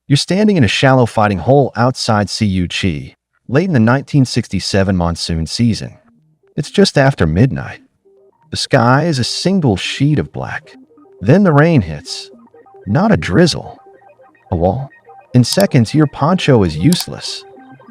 You're standing in a shallow fighting hole outside Khe, late in the 1967 monsoon season. It's just after midnight. The sky is a single sheet of black. Then the rain hits. Not a drizzle. A wall. In seconds, your poncho is useless.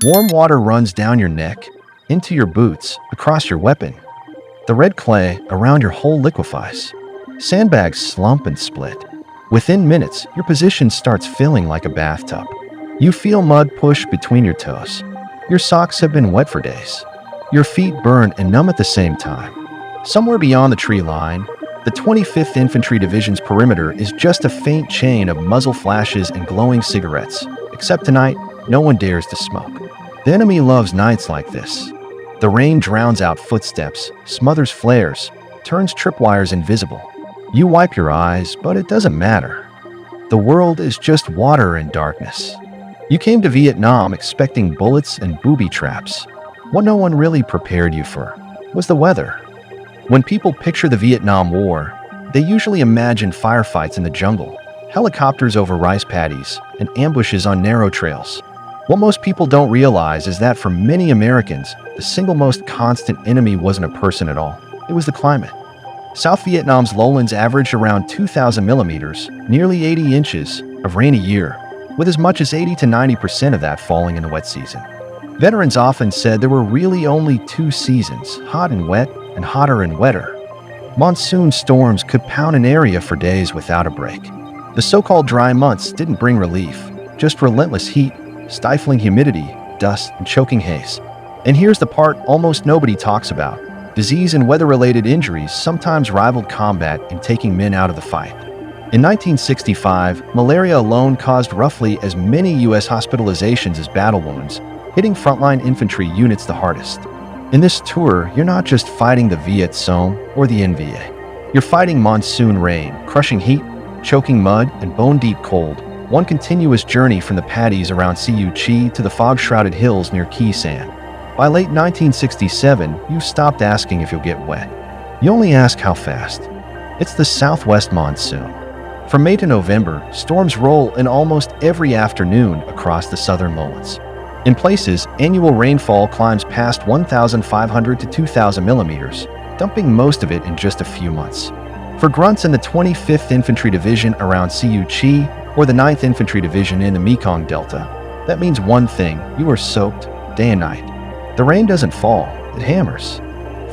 Warm water runs down your neck, into your boots, across your weapon. The red clay around your hole liquefies. Sandbags slump and split. Within minutes, your position starts feeling like a bathtub. You feel mud push between your toes. Your socks have been wet for days. Your feet burn and numb at the same time. Somewhere beyond the tree line, the 25th Infantry Division's perimeter is just a faint chain of muzzle flashes and glowing cigarettes. Except tonight, no one dares to smoke. The enemy loves nights like this. The rain drowns out footsteps, smothers flares, turns tripwires invisible. You wipe your eyes, but it doesn't matter. The world is just water and darkness. You came to Vietnam expecting bullets and booby traps. What no one really prepared you for was the weather. When people picture the Vietnam War, they usually imagine firefights in the jungle, helicopters over rice paddies, and ambushes on narrow trails. What most people don't realize is that for many Americans, the single most constant enemy wasn't a person at all. It was the climate. South Vietnam's lowlands averaged around 2,000 millimeters, nearly 80 inches, of rain a year, with as much as 80 to 90% of that falling in the wet season. Veterans often said there were really only two seasons, hot and wet, and hotter and wetter. Monsoon storms could pound an area for days without a break. The so-called dry months didn't bring relief, just relentless heat, stifling humidity, dust, and choking haze. And here's the part almost nobody talks about. Disease and weather-related injuries sometimes rivaled combat in taking men out of the fight. In 1965, malaria alone caused roughly as many U.S. hospitalizations as battle wounds, hitting frontline infantry units the hardest. In this tour, you're not just fighting the Viet Cong or the NVA. You're fighting monsoon rain, crushing heat, choking mud, and bone-deep cold, one continuous journey from the paddies around Khe to the fog-shrouded hills near Khe Sanh. By late 1967, you stopped asking if you'll get wet. You only ask how fast. It's the southwest monsoon. From May to November, storms roll in almost every afternoon across the southern lowlands. In places, annual rainfall climbs past 1,500 to 2,000 millimeters, dumping most of it in just a few months. For grunts in the 25th Infantry Division around Khe or the 9th Infantry Division in the Mekong Delta, that means one thing: you are soaked day and night. The rain doesn't fall, it hammers.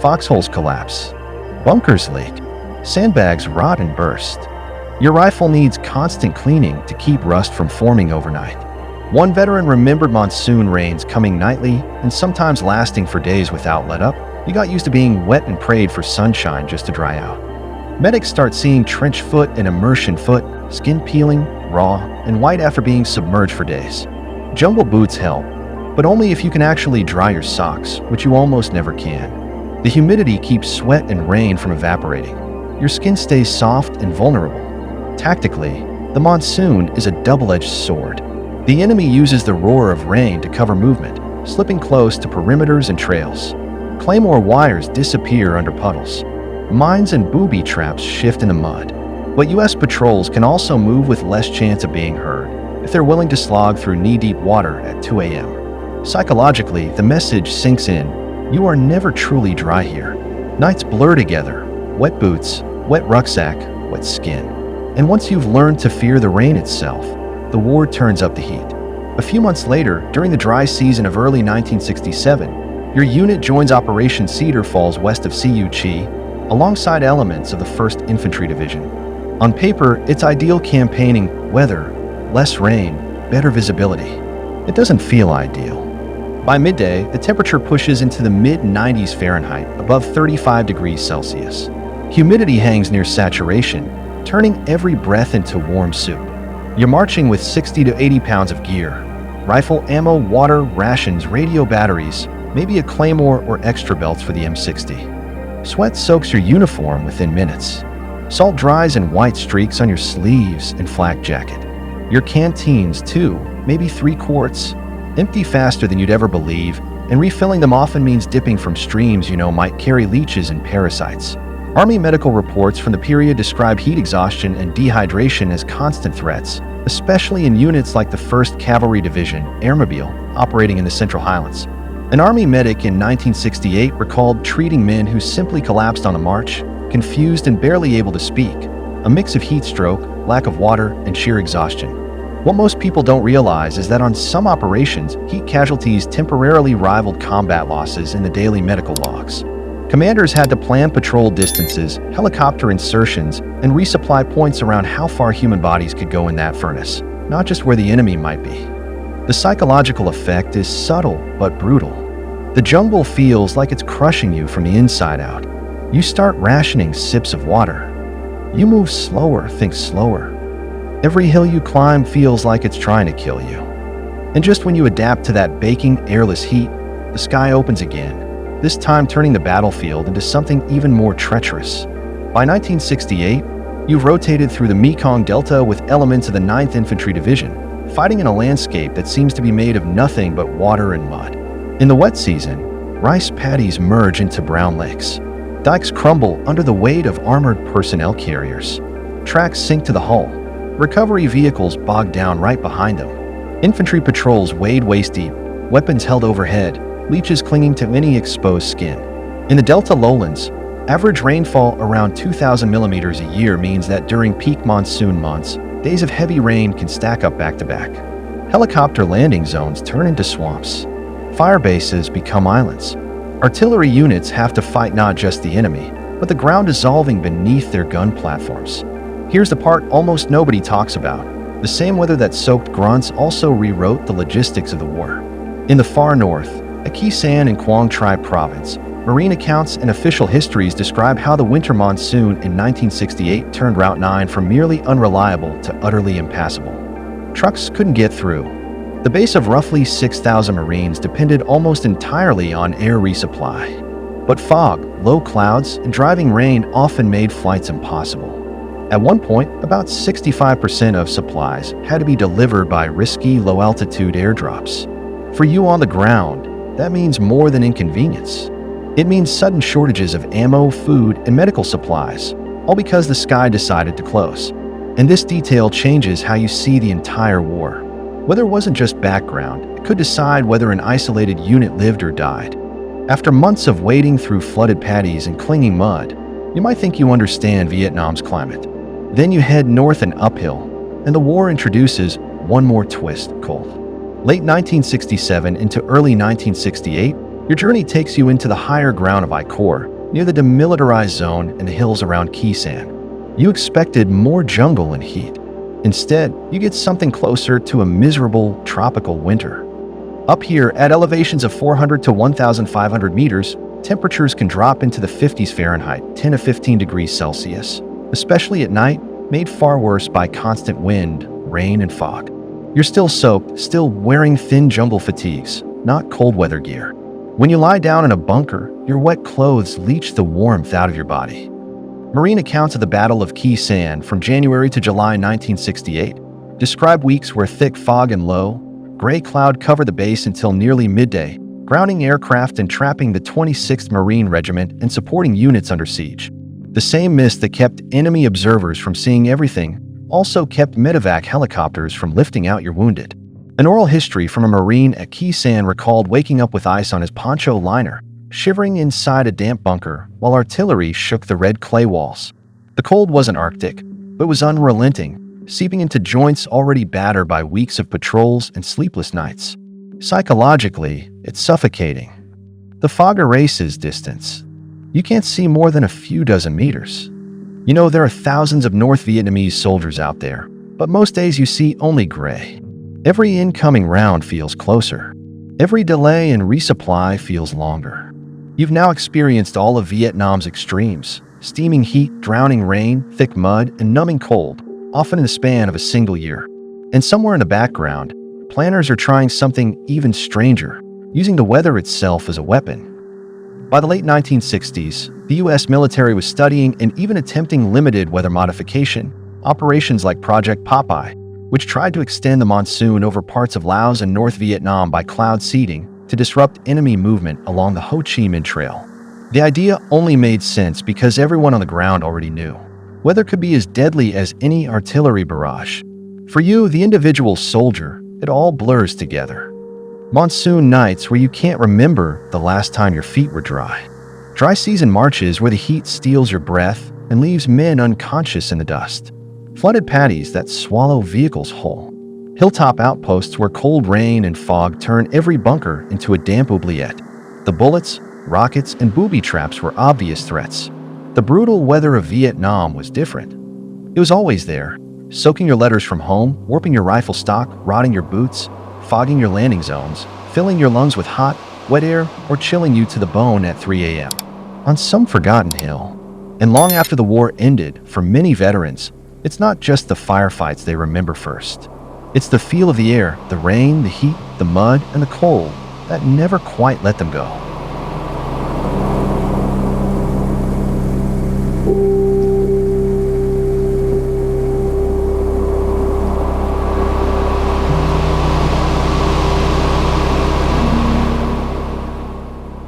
Foxholes collapse. Bunkers leak. Sandbags rot and burst. Your rifle needs constant cleaning to keep rust from forming overnight. One veteran remembered monsoon rains coming nightly and sometimes lasting for days without let up. You got used to being wet and prayed for sunshine just to dry out. Medics start seeing trench foot and immersion foot, skin peeling, raw, and white after being submerged for days. Jungle boots help, but only if you can actually dry your socks, which you almost never can. The humidity keeps sweat and rain from evaporating. Your skin stays soft and vulnerable. Tactically, the monsoon is a double-edged sword. The enemy uses the roar of rain to cover movement, slipping close to perimeters and trails. Claymore wires disappear under puddles. Mines and booby traps shift in the mud. But U.S. patrols can also move with less chance of being heard if they're willing to slog through knee-deep water at 2 a.m. Psychologically, the message sinks in: you are never truly dry here. Nights blur together. Wet boots, wet rucksack, wet skin. And once you've learned to fear the rain itself, the war turns up the heat. A few months later, during the dry season of early 1967, your unit joins Operation Cedar Falls west of Khe, alongside elements of the 1st Infantry Division. On paper, it's ideal campaigning: weather, less rain, better visibility. It doesn't feel ideal. By midday, the temperature pushes into the mid-90s Fahrenheit, above 35 degrees Celsius. Humidity hangs near saturation, turning every breath into warm soup. You're marching with 60 to 80 pounds of gear: rifle, ammo, water, rations, radio batteries, maybe a claymore or extra belts for the M60. Sweat soaks your uniform within minutes. Salt dries in white streaks on your sleeves and flak jacket. Your canteens, too, maybe 3 quarts, empty faster than you'd ever believe, and refilling them often means dipping from streams you know might carry leeches and parasites. Army medical reports from the period describe heat exhaustion and dehydration as constant threats, especially in units like the 1st Cavalry Division, Airmobile, operating in the Central Highlands. An Army medic in 1968 recalled treating men who simply collapsed on the march, confused and barely able to speak, a mix of heat stroke, lack of water, and sheer exhaustion. What most people don't realize is that on some operations, heat casualties temporarily rivaled combat losses in the daily medical logs. Commanders had to plan patrol distances, helicopter insertions, and resupply points around how far human bodies could go in that furnace, not just where the enemy might be. The psychological effect is subtle but brutal. The jungle feels like it's crushing you from the inside out. You start rationing sips of water. You move slower, think slower. Every hill you climb feels like it's trying to kill you. And just when you adapt to that baking, airless heat, the sky opens again, this time turning the battlefield into something even more treacherous. By 1968, you've rotated through the Mekong Delta with elements of the 9th Infantry Division, fighting in a landscape that seems to be made of nothing but water and mud. In the wet season, rice paddies merge into brown lakes. Dikes crumble under the weight of armored personnel carriers. Tracks sink to the hull. Recovery vehicles bog down right behind them. Infantry patrols wade waist-deep, weapons held overhead, leeches clinging to any exposed skin. In the Delta lowlands, average rainfall around 2,000 millimeters a year means that during peak monsoon months, days of heavy rain can stack up back-to-back. Helicopter landing zones turn into swamps. Fire bases become islands. Artillery units have to fight not just the enemy, but the ground dissolving beneath their gun platforms. Here's the part almost nobody talks about. The same weather that soaked grunts also rewrote the logistics of the war. In the far north, at Khe Sanh in Quang Tri Province, marine accounts and official histories describe how the winter monsoon in 1968 turned Route 9 from merely unreliable to utterly impassable. Trucks couldn't get through. The base of roughly 6,000 Marines depended almost entirely on air resupply. But fog, low clouds, and driving rain often made flights impossible. At one point, about 65% of supplies had to be delivered by risky, low-altitude airdrops. For you on the ground, that means more than inconvenience. It means sudden shortages of ammo, food, and medical supplies, all because the sky decided to close. And this detail changes how you see the entire war. Weather wasn't just background, it could decide whether an isolated unit lived or died. After months of wading through flooded paddies and clinging mud, you might think you understand Vietnam's climate. Then you head north and uphill, and the war introduces one more twist: cold. Late 1967 into early 1968, your journey takes you into the higher ground of I Corps, near the demilitarized zone and the hills around Khe Sanh. You expected more jungle and heat. Instead, you get something closer to a miserable tropical winter. Up here, at elevations of 400 to 1,500 meters, temperatures can drop into the 50s Fahrenheit, 10 to 15 degrees Celsius, especially at night, made far worse by constant wind, rain, and fog. You're still soaked, still wearing thin jungle fatigues, not cold weather gear. When you lie down in a bunker, your wet clothes leach the warmth out of your body. Marine accounts of the Battle of Khe Sanh from January to July 1968 describe weeks where thick fog and low, gray cloud covered the base until nearly midday, grounding aircraft and trapping the 26th Marine Regiment and supporting units under siege. The same mist that kept enemy observers from seeing everything also kept medevac helicopters from lifting out your wounded. An oral history from a Marine at Khe Sanh recalled waking up with ice on his poncho liner, shivering inside a damp bunker while artillery shook the red clay walls. The cold wasn't Arctic, but was unrelenting, seeping into joints already battered by weeks of patrols and sleepless nights. Psychologically, it's suffocating. The fog erases distance. You can't see more than a few dozen meters. You know, there are thousands of North Vietnamese soldiers out there, but most days you see only gray. Every incoming round feels closer. Every delay in resupply feels longer. You've now experienced all of Vietnam's extremes: steaming heat, drowning rain, thick mud, and numbing cold, often in the span of a single year. And somewhere in the background, planners are trying something even stranger, using the weather itself as a weapon. By the late 1960s, the U.S. military was studying and even attempting limited weather modification, operations like Project Popeye, which tried to extend the monsoon over parts of Laos and North Vietnam by cloud seeding to disrupt enemy movement along the Ho Chi Minh Trail. The idea only made sense because everyone on the ground already knew. Weather could be as deadly as any artillery barrage. For you, the individual soldier, it all blurs together. Monsoon nights where you can't remember the last time your feet were dry. Dry season marches where the heat steals your breath and leaves men unconscious in the dust. Flooded paddies that swallow vehicles whole. Hilltop outposts where cold rain and fog turn every bunker into a damp oubliette. The bullets, rockets, and booby traps were obvious threats. The brutal weather of Vietnam was different. It was always there, soaking your letters from home, warping your rifle stock, rotting your boots, fogging your landing zones, filling your lungs with hot, wet air, or chilling you to the bone at 3 a.m. on some forgotten hill. And long after the war ended, for many veterans, it's not just the firefights they remember first. It's the feel of the air, the rain, the heat, the mud, and the cold that never quite let them go.